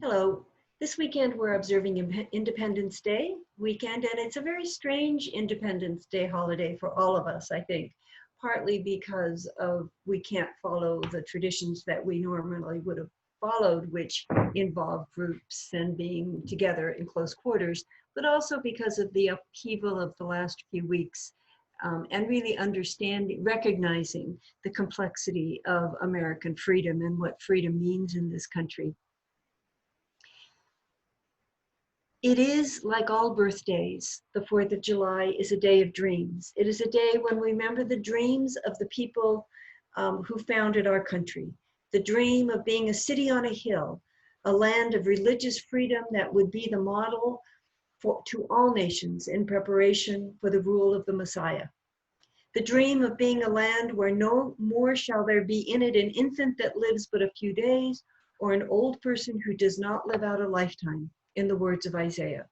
Hello. This weekend we're observing Independence Day weekend, and it's a very strange Independence Day holiday for all of us, I think, partly because of we can't follow the traditions that we normally would have followed, which involve groups and being together in close quarters, but also because of the upheaval of the last few weeks, and really understanding, recognizing the complexity of American freedom and what freedom means in this country. It is like all birthdays. The 4th of July is a day of dreams. It is a day when we remember the dreams of the people who founded our country. The dream of being a city on a hill, a land of religious freedom that would be the model to all nations in preparation for the rule of the Messiah. The dream of being a land where no more shall there be in it an infant that lives but a few days, or an old person who does not live out a lifetime, in the words of Isaiah.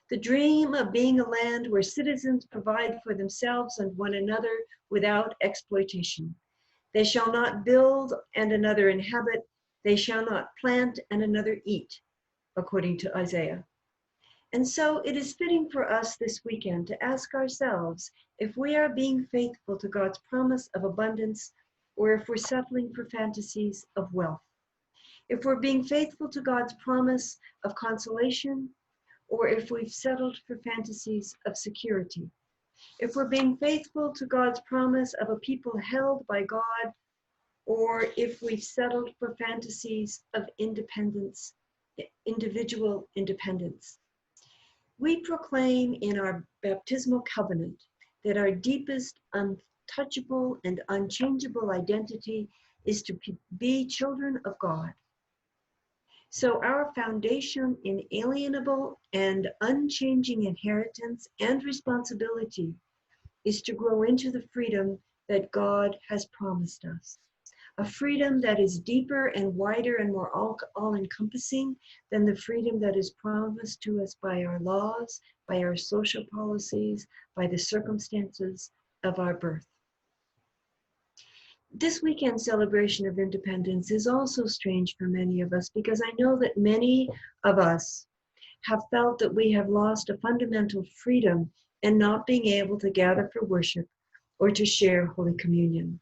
The dream of being a land where citizens provide for themselves and one another without exploitation. They shall not build and another inhabit. They shall not plant and another eat, according to Isaiah. And so it is fitting for us this weekend to ask ourselves if we are being faithful to God's promise of abundance, or if we're settling for fantasies of wealth. If we're being faithful to God's promise of consolation, or if we've settled for fantasies of security. If we're being faithful to God's promise of a people held by God, or if we've settled for fantasies of independence, individual independence. We proclaim in our baptismal covenant that our deepest, untouchable, and unchangeable identity is to be children of God. So our foundation, inalienable and unchanging inheritance and responsibility is to grow into the freedom that God has promised us. A freedom that is deeper and wider and more all-encompassing than the freedom that is promised to us by our laws, by our social policies, by the circumstances of our birth. This weekend's celebration of independence is also strange for many of us because I know that many of us have felt that we have lost a fundamental freedom in not being able to gather for worship or to share Holy Communion.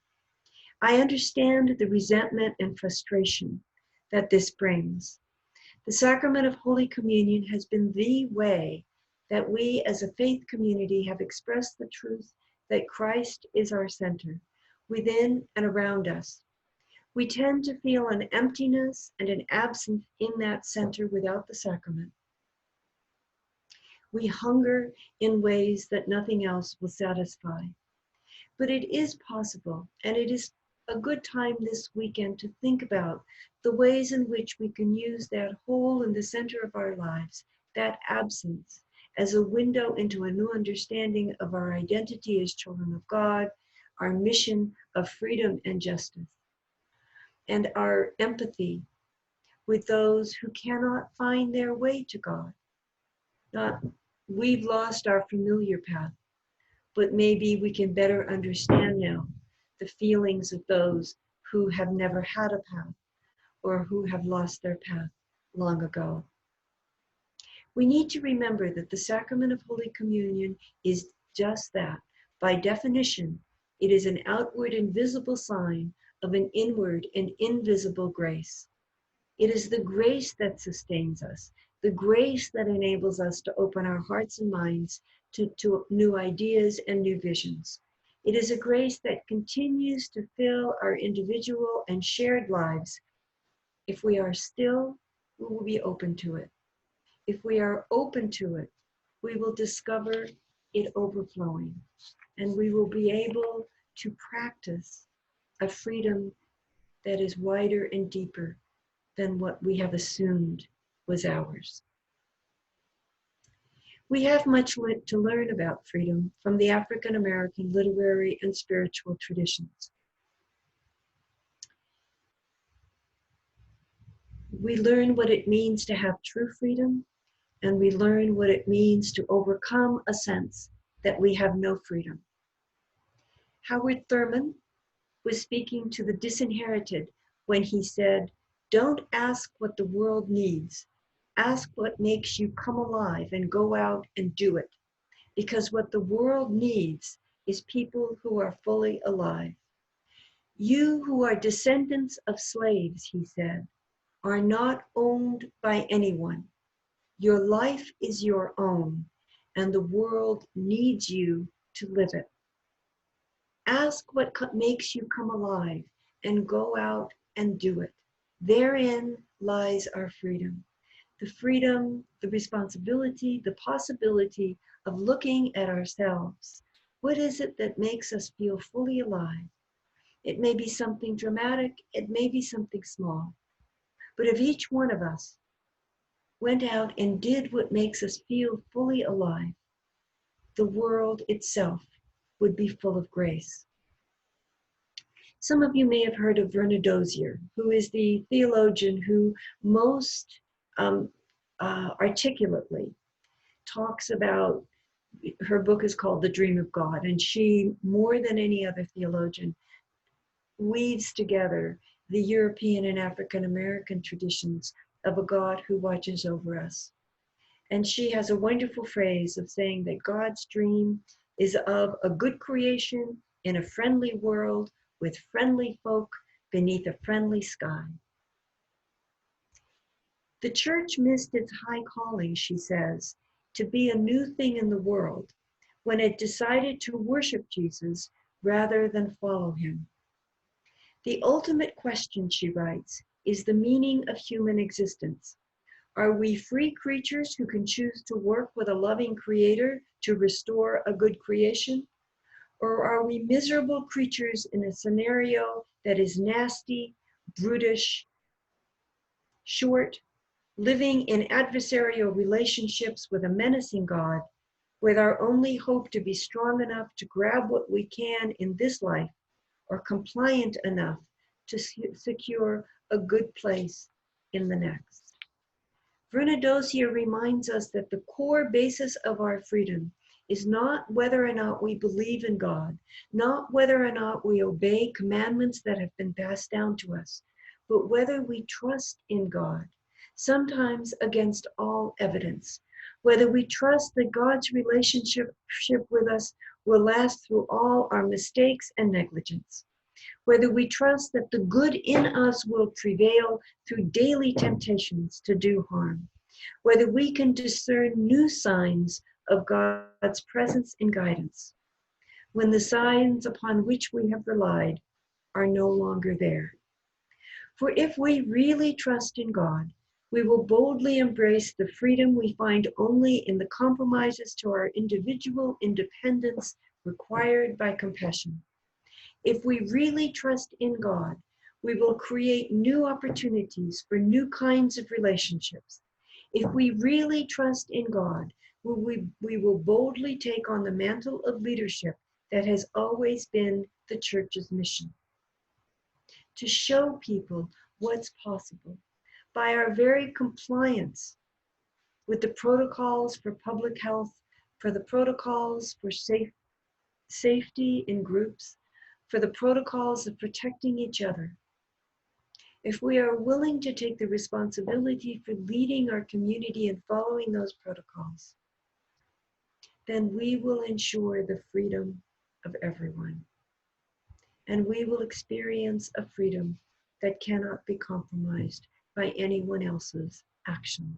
I understand the resentment and frustration that this brings. The sacrament of Holy Communion has been the way that we as a faith community have expressed the truth that Christ is our center, within and around us. We tend to feel an emptiness and an absence in that center without the sacrament. We hunger in ways that nothing else will satisfy. But it is possible, and it is a good time this weekend to think about the ways in which we can use that hole in the center of our lives, that absence, as a window into a new understanding of our identity as children of God, our mission of freedom and justice, and our empathy with those who cannot find their way to God. We've lost our familiar path, but maybe we can better understand now the feelings of those who have never had a path or who have lost their path long ago. We need to remember that the sacrament of Holy Communion is just that. By definition, it is an outward and visible sign of an inward and invisible grace. It is the grace that sustains us, the grace that enables us to open our hearts and minds to new ideas and new visions. It is a grace that continues to fill our individual and shared lives. If we are still, we will be open to it. If we are open to it, we will discover it overflowing, and we will be able to practice a freedom that is wider and deeper than what we have assumed was ours. We have much to learn about freedom from the African American literary and spiritual traditions. We learn what it means to have true freedom, and we learn what it means to overcome a sense that we have no freedom. Howard Thurman was speaking to the disinherited when he said, Don't ask what the world needs. Ask what makes you come alive and go out and do it. Because what the world needs is people who are fully alive. You who are descendants of slaves, he said, are not owned by anyone. Your life is your own, and the world needs you to live it. Ask what makes you come alive and go out and do it. Therein lies our freedom. The freedom, the responsibility, the possibility of looking at ourselves. What is it that makes us feel fully alive? It may be something dramatic, it may be something small. But if each one of us went out and did what makes us feel fully alive, the world itself would be full of grace. Some of you may have heard of Verna Dozier, who is the theologian who most articulately talks about, her book is called The Dream of God, and she, more than any other theologian, weaves together the European and African American traditions of a God who watches over us. And she has a wonderful phrase of saying that God's dream is of a good creation in a friendly world with friendly folk beneath a friendly sky. The church missed its high calling, she says, to be a new thing in the world when it decided to worship Jesus rather than follow him. The ultimate question, she writes, is the meaning of human existence. Are we free creatures who can choose to work with a loving creator to restore a good creation? Or are we miserable creatures in a scenario that is nasty, brutish, short, living in adversarial relationships with a menacing God, with our only hope to be strong enough to grab what we can in this life, or compliant enough to secure a good place in the next? Verna Dozier reminds us that the core basis of our freedom is not whether or not we believe in God, not whether or not we obey commandments that have been passed down to us, but whether we trust in God, sometimes against all evidence, whether we trust that God's relationship with us will last through all our mistakes and negligence, whether we trust that the good in us will prevail through daily temptations to do harm, whether we can discern new signs of God's presence and guidance when the signs upon which we have relied are no longer there. For if we really trust in God, we will boldly embrace the freedom we find only in the compromises to our individual independence required by compassion. If we really trust in God, we will create new opportunities for new kinds of relationships. If we really trust in God, we will boldly take on the mantle of leadership that has always been the church's mission: to show people what's possible by our very compliance with the protocols for public health, for the protocols for safety in groups, for the protocols of protecting each other. If we are willing to take the responsibility for leading our community and following those protocols, then we will ensure the freedom of everyone. And we will experience a freedom that cannot be compromised by anyone else's actions.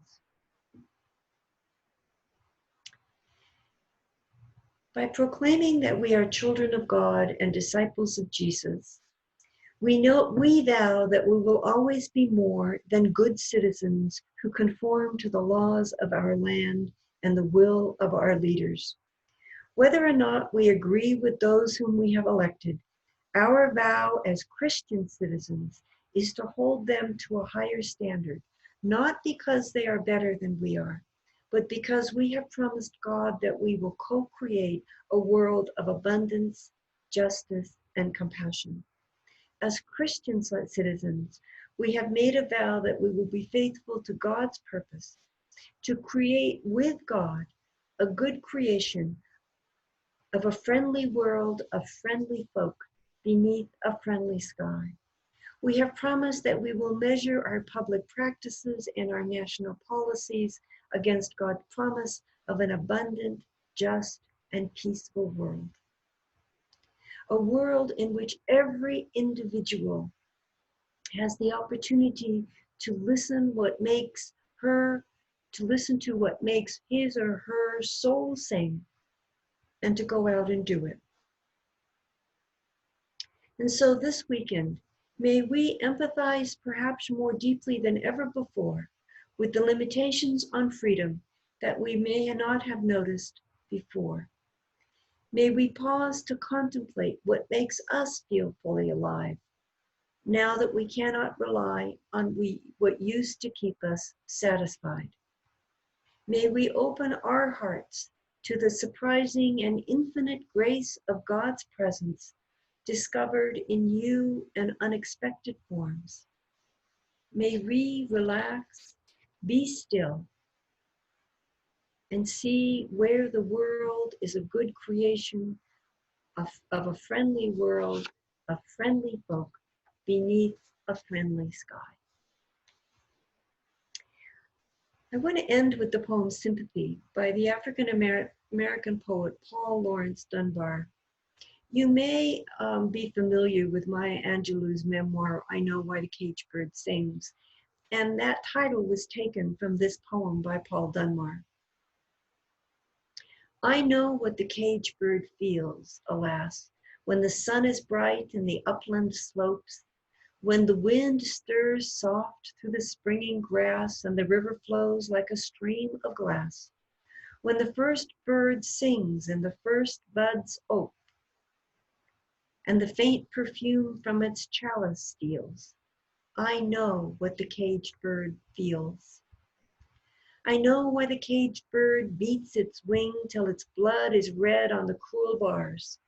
By proclaiming that we are children of God and disciples of Jesus, we vow that we will always be more than good citizens who conform to the laws of our land and the will of our leaders. Whether or not we agree with those whom we have elected, our vow as Christian citizens is to hold them to a higher standard, not because they are better than we are, but because we have promised God that we will co-create a world of abundance, justice, and compassion. As Christian citizens, we have made a vow that we will be faithful to God's purpose, to create with God a good creation of a friendly world of friendly folk beneath a friendly sky. We have promised that we will measure our public practices and our national policies against God's promise of an abundant, just, and peaceful world. A world in which every individual has the opportunity to listen to what makes his or her soul sing, and to go out and do it. And so this weekend, may we empathize perhaps more deeply than ever before with the limitations on freedom that we may not have noticed before. May we pause to contemplate what makes us feel fully alive, now that we cannot rely on what used to keep us satisfied. May we open our hearts to the surprising and infinite grace of God's presence, discovered in new and unexpected forms. May we relax, be still, and see where the world is a good creation of a friendly world, of friendly folk, beneath a friendly sky. I want to end with the poem Sympathy by the African poet Paul Laurence Dunbar. You may be familiar with Maya Angelou's memoir, I Know Why the Caged Bird Sings, and that title was taken from this poem by Paul Dunbar. I know what the caged bird feels, alas, when the sun is bright in the upland slopes, when the wind stirs soft through the springing grass and the river flows like a stream of glass, when the first bird sings and the first buds ope, and the faint perfume from its chalice steals. I know what the caged bird feels. I know why the caged bird beats its wing till its blood is red on the cruel bars.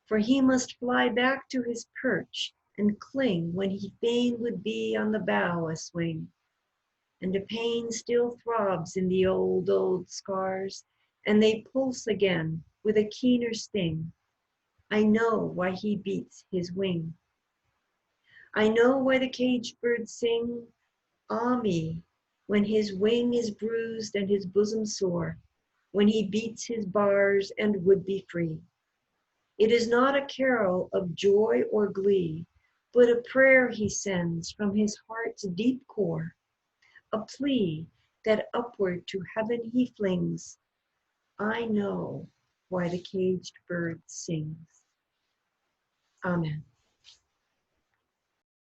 For he must fly back to his perch and cling when he fain would be on the bough a swing. And a pain still throbs in the old, old scars, and they pulse again with a keener sting. I know why he beats his wing. I know why the caged birds sing, ah me, when his wing is bruised and his bosom sore, when he beats his bars and would be free. It is not a carol of joy or glee, but a prayer he sends from his heart's deep core, a plea that upward to heaven he flings. I know why the caged bird sings. Amen.